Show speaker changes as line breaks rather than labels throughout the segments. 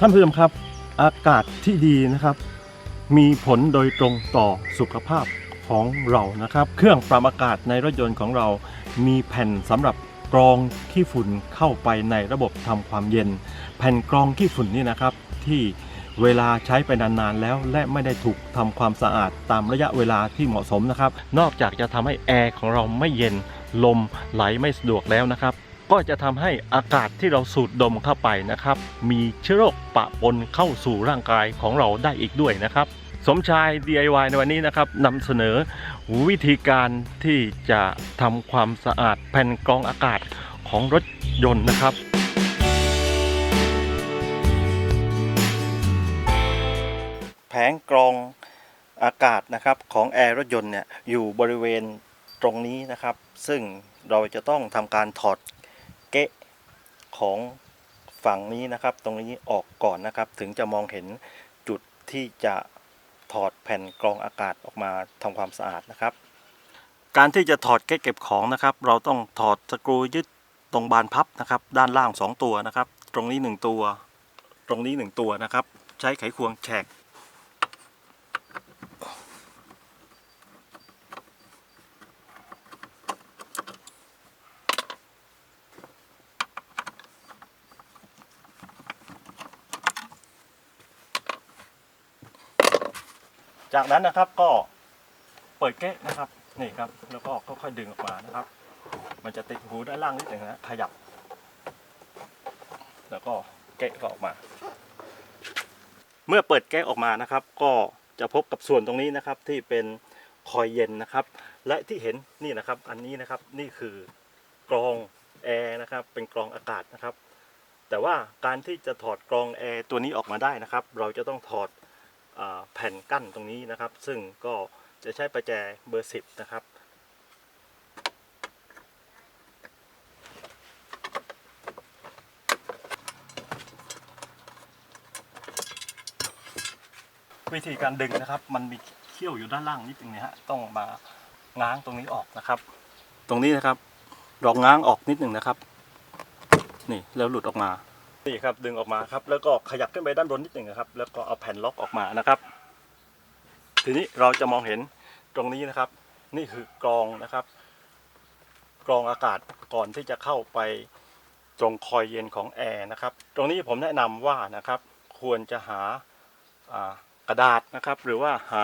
ท่านผู้ชมครับอากาศที่ดีนะครับมีผลโดยตรงต่อสุขภาพของเรานะครับเครื่องปรับอากาศในรถยนต์ของเรามีแผ่นสำหรับกรองขี้ฝุ่นเข้าไปในระบบทำความเย็นแผ่นกรองขี้ฝุ่นนี่นะครับที่เวลาใช้ไปนานๆแล้วและไม่ได้ถูกทำความสะอาดตามระยะเวลาที่เหมาะสมนะครับนอกจากจะทำให้แอร์ของเราไม่เย็นลมไหลไม่สะดวกแล้วนะครับก็จะทำให้อากาศที่เราสูดดมเข้าไปนะครับมีเชื้อโรคปะปนเข้าสู่ร่างกายของเราได้อีกด้วยนะครับสมชาย DIY ในวันนี้นะครับนำเสนอวิธีการที่จะทำความสะอาดแผ่นกรองอากาศของรถยนต์นะครับแผงกรองอากาศนะครับของแอร์รถยนต์เนี่ยอยู่บริเวณตรงนี้นะครับซึ่งเราจะต้องทำการถอดเกะของฝั่งนี้นะครับตรงนี้ออกก่อนนะครับถึงจะมองเห็นจุดที่จะถอดแผ่นกรองอากาศออกมาทำความสะอาดนะครับการที่จะถอดเกะเก็บของนะครับเราต้องถอดสกรูยึดตรงบานพับนะครับด้านล่าง2ตัวนะครับตรงนี้1ตัวตรงนี้1ตัวนะครับใช้ไขควงแฉกจากนั้นนะครับก็เปิดเกะนะครับนี่ครับแล้วก็ค่อยๆดึงออกมานะครับมันจะติดหูด้านล่างนิดหนึ่งนะขยับแล้วก็เกะก็ออกมาเมื่อเปิดแก๊สออกมานะครับก็จะพบกับส่วนตรงนี้นะครับที่เป็นคอยเย็นนะครับและที่เห็นนี่นะครับอันนี้นะครับนี่คือกรองแอร์นะครับเป็นกรองอากาศนะครับแต่ว่าการที่จะถอดกรองแอร์ตัวนี้ออกมาได้นะครับเราจะต้องถอดแผ่นกั้นตรงนี้นะครับซึ่งก็จะใช้ประแจเบอร์10นะครับวิธีการดึงนะครับมันมีเขี้ยวอยู่ด้านล่างนิดนึงนะฮะต้องมาง้างตรงนี้ออกนะครับตรงนี้นะครับลองง้างออกนิดหนึ่งนะครับนี่แล้วหลุดออกมานี่ครับดึงออกมาครับแล้วก็ขยับขึ้นไปด้านบนนิดหนึ่งนะครับแล้วก็เอาแผ่นล็อกออกมานะครับทีนี้เราจะมองเห็นตรงนี้นะครับนี่คือกรองนะครับกรองอากาศก่อนที่จะเข้าไปตรงคอยเย็นของแอร์นะครับตรงนี้ผมแนะนำว่านะครับควรจะหากระดาษนะครับหรือว่าหา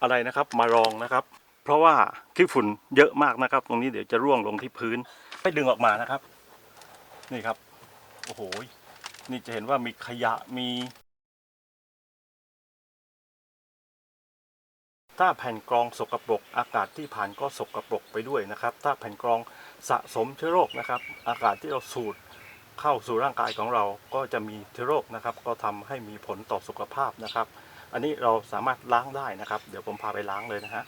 อะไรนะครับมารองนะครับเพราะว่าขี้ฝุ่นเยอะมากนะครับตรงนี้เดี๋ยวจะร่วงลงที่พื้นให้ดึงออกมานะครับนี่ครับโอ้โหนี่จะเห็นว่ามีขยะมีถ้าแผ่นกรองสกปรกอากาศที่ผ่านก็สกปรกไปด้วยนะครับถ้าแผ่นกรองสะสมเชื้อโรคนะครับอากาศที่เราสูดเข้าสู่ร่างกายของเราก็จะมีเชื้อโรคนะครับก็ทำให้มีผลต่อสุขภาพนะครับอันนี้เราสามารถล้างได้นะครับเดี๋ยวผมพาไปล้างเลยนะฮะ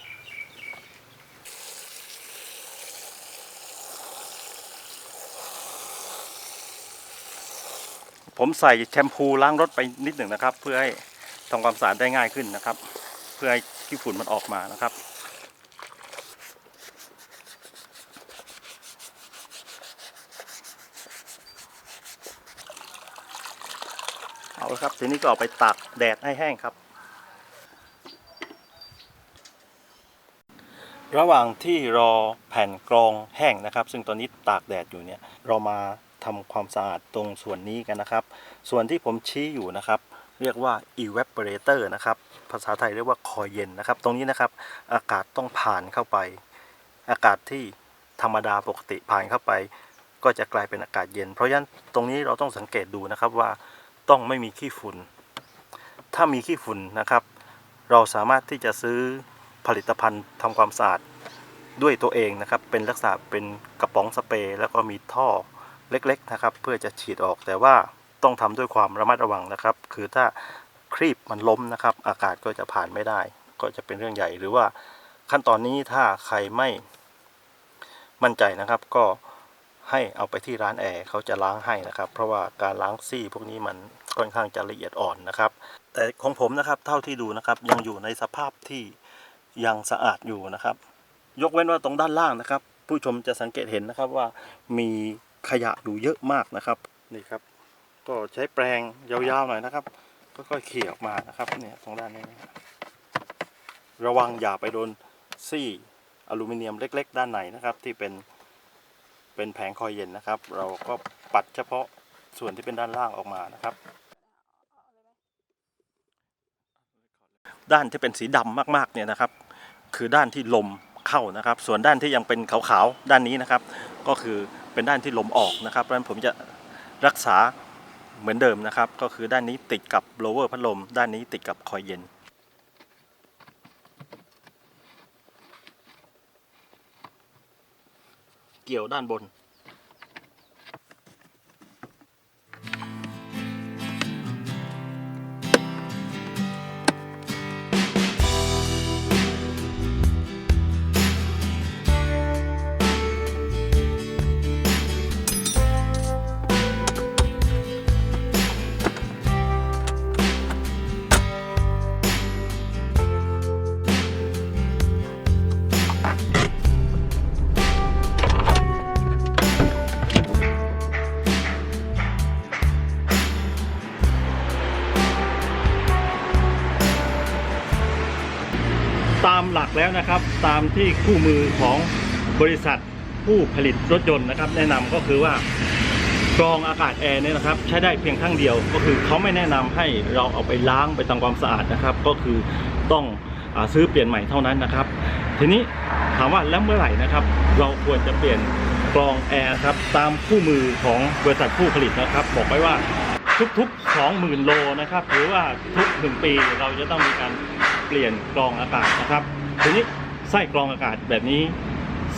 ผมใส่แชมพูล้างรถไปนิดหนึ่งนะครับเพื่อให้ทำความสะอาดได้ง่ายขึ้นนะครับเพื่อให้ขี้ฝุ่นมันออกมานะครับเอาละครับทีนี้ก็เอาไปตากแดดให้แห้งครับระหว่างที่รอแผ่นกรองแห้งนะครับซึ่งตอนนี้ตากแดดอยู่เนี่ยเรามาทำความสะอาดตรงส่วนนี้กันนะครับส่วนที่ผมชี้อยู่นะครับเรียกว่า evaporator นะครับภาษาไทยเรียกว่าคอยเย็นนะครับตรงนี้นะครับอากาศต้องผ่านเข้าไปอากาศที่ธรรมดาปกติผ่านเข้าไปก็จะกลายเป็นอากาศเย็นเพราะฉะนั้นตรงนี้เราต้องสังเกตดูนะครับว่าต้องไม่มีขี้ฝุ่นถ้ามีขี้ฝุ่นนะครับเราสามารถที่จะซื้อผลิตภัณฑ์ทำความสะอาดด้วยตัวเองนะครับเป็นลักษณะเป็นกระป๋องสเปรย์แล้วก็มีท่อเล็กๆนะครับเพื่อจะฉีดออกแต่ว่าต้องทำด้วยความระมัดระวังนะครับคือถ้าครีบมันล้มนะครับอากาศก็จะผ่านไม่ได้ก็จะเป็นเรื่องใหญ่หรือว่าขั้นตอนนี้ถ้าใครไม่มั่นใจนะครับก็ให้เอาไปที่ร้านแอร์เขาจะล้างให้นะครับเพราะว่าการล้างซี่พวกนี้มันค่อนข้างจะละเอียดอ่อนนะครับแต่ของผมนะครับเท่าที่ดูนะครับยังอยู่ในสภาพที่ยังสะอาดอยู่นะครับยกเว้นว่าตรงด้านล่างนะครับผู้ชมจะสังเกตเห็นนะครับว่ามีขยะอยู่เยอะมากนะครับนี่ครับ ก็ใช้แปรงยาวๆหน่อยนะครับค่อยๆเขี่ยออกมานะครับเนี่ยตรงด้านนี้นะครับระวังอย่าไปโดนซี่อลูมิเนียมเล็กๆด้านในนะครับที่เป็นแผงคอยเย็นนะครับเราก็ปัดเฉพาะส่วนที่เป็นด้านล่างออกมานะครับด้านที่เป็นสีดำมากๆเนี่ยนะครับคือด้านที่ลมเข้านะครับส่วนด้านที่ยังเป็นขาวๆด้านนี้นะครับก็คือเป็นด้านที่ลมออกนะครับเพราะฉะนั้นผมจะรักษาเหมือนเดิมนะครับก็คือด้านนี้ติดกับโบลเวอร์พัดลมด้านนี้ติดกับคอยเย็นเกี่ยวด้านบนตามหลักแล้วนะครับตามที่คู่มือของบริษัทผู้ผลิตรถยนต์นะครับแนะนำก็คือว่ากรองอากาศแอร์เนี่ยนะครับใช้ได้เพียงครั้งเดียวก็คือเขาไม่แนะนำให้เราเอาไปล้างไปทำความสะอาดนะครับก็คือต้องซื้อเปลี่ยนใหม่เท่านั้นนะครับทีนี้ถามว่าแล้วเมื่อไหร่นะครับเราควรจะเปลี่ยนกรองแอร์ครับตามคู่มือของบริษัทผู้ผลิตนะครับบอกไว้ว่าทุกๆ 20,000 โลนะครับหรือว่าทุก1 ปีเราจะต้องมีการเปลี่ยนกรองอากาศนะครับทีนี้ไส้กรองอากาศแบบนี้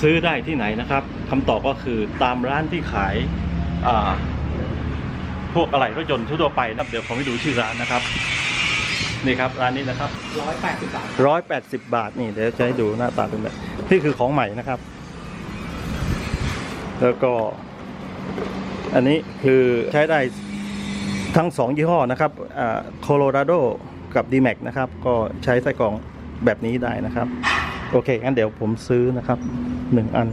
ซื้อได้ที่ไหนนะครับคำตอบก็คือตามร้านที่ขายพวกอะไหล่รถยนต์ทั่วไปนะเดี๋ยวผมให้ดูชื่อร้านนะครับนี่ครับร้านนี้นะครับ180 บาท180 บาทนี่เดี๋ยวจะให้ดูหน้าตาเป็นแบบนี่คือของใหม่นะครับแล้วก็อันนี้คือใช้ได้ทั้ง2 ยี่ห้อนะครับColorado กับ D-Max นะครับก็ใช้ไส้กรองแบบนี้ได้นะครับโอเคงั้นเดี๋ยวผมซื้อนะครับ1 อัน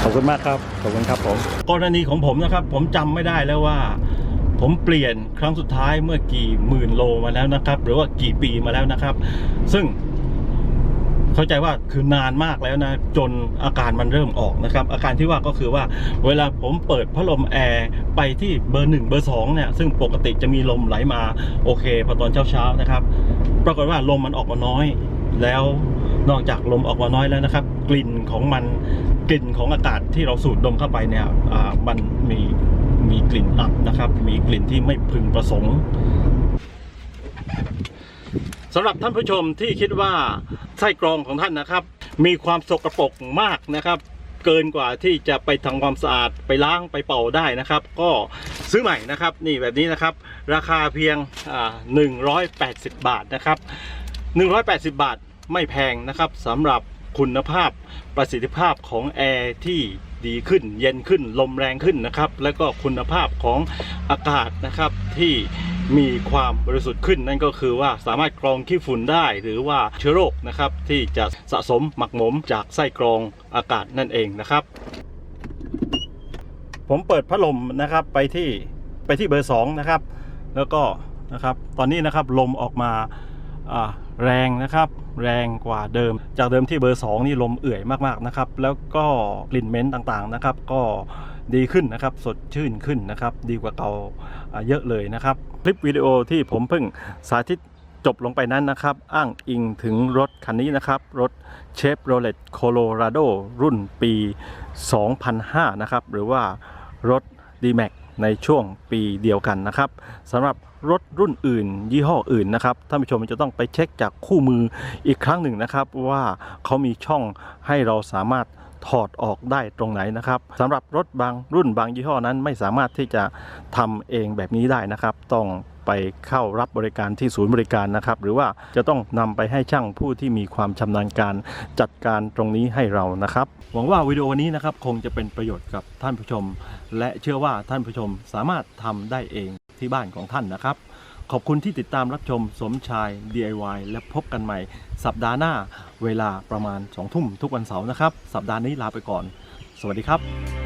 ขอบคุณมากครับขอบคุณครับผมกรณีของผมนะครับผมจำไม่ได้แล้วว่าผมเปลี่ยนครั้งสุดท้ายเมื่อกี่หมื่นโลมาแล้วนะครับหรือว่ากี่ปีมาแล้วนะครับซึ่งเข้าใจว่าคือนานมากแล้วนะจนอาการมันเริ่มออกนะครับอาการที่ว่าก็คือว่าเวลาผมเปิดพัดลมแอร์ไปที่เบอร์ 1 เบอร์ 2เนี่ยซึ่งปกติจะมีลมไหลมาโอเคพอตอนเช้านะครับปรากฏว่าลมมันออกมาน้อยแล้วนอกจากลมออกมาน้อยแล้วนะครับกลิ่นของมันกลิ่นของอากาศที่เราสูดดมเข้าไปเนี่ยมันมีกลิ่นอับนะครับมีกลิ่นที่ไม่พึงประสงค์สำหรับท่านผู้ชมที่คิดว่าไส้กรองของท่านนะครับมีความสกปรกมากนะครับเกินกว่าที่จะไปทำความสะอาดไปล้างไปเป่าได้นะครับก็ซื้อใหม่นะครับนี่แบบนี้นะครับราคาเพียง180 บาทนะครับ180 บาทไม่แพงนะครับสำหรับคุณภาพประสิทธิภาพของแอร์ที่ดีขึ้นเย็นขึ้นลมแรงขึ้นนะครับแล้วก็คุณภาพของอากาศนะครับที่มีความบริสุทธิ์ขึ้นนั่นก็คือว่าสามารถกรองขี้ฝุ่นได้หรือว่าเชื้อโรคนะครับที่จะสะสมหมักหมมจากไส้กรองอากาศนั่นเองนะครับผมเปิดพัดลมนะครับไปที่เบอร์ 2นะครับแล้วก็นะครับตอนนี้นะครับลมออกมาแรงนะครับแรงกว่าเดิมจากเดิมที่เบอร์ 2นี่ลมเอื่อยมากๆนะครับแล้วก็กลิ่นเหม็นต่างๆนะครับก็ดีขึ้นนะครับสดชื่นขึ้นนะครับดีกว่าเก่าเยอะเลยนะครับคลิปวิดีโอที่ผมเพิ่งสาธิตจบลงไปนั้นนะครับอ้างอิงถึงรถคันนี้นะครับรถ Chevrolet Colorado รุ่นปี 2005นะครับหรือว่ารถ D-Max ในช่วงปีเดียวกันนะครับสำหรับรถรุ่นอื่นยี่ห้ออื่นนะครับท่านผู้ชมจะต้องไปเช็คจากคู่มืออีกครั้งหนึ่งนะครับว่าเขามีช่องให้เราสามารถถอดออกได้ตรงไหนนะครับสำหรับรถบางรุ่นบางยี่ห้อนั้นไม่สามารถที่จะทำเองแบบนี้ได้นะครับต้องไปเข้ารับบริการที่ศูนย์บริการนะครับหรือว่าจะต้องนำไปให้ช่างผู้ที่มีความชำนาญการจัดการตรงนี้ให้เรานะครับหวังว่าวิดีโอนี้นะครับคงจะเป็นประโยชน์กับท่านผู้ชมและเชื่อว่าท่านผู้ชมสามารถทำได้เองที่บ้านของท่านนะครับขอบคุณที่ติดตามรับชมสมชาย DIY และพบกันใหม่สัปดาห์หน้าเวลาประมาณ 20:00 นทุกวันเสาร์นะครับสัปดาห์นี้ลาไปก่อนสวัสดีครับ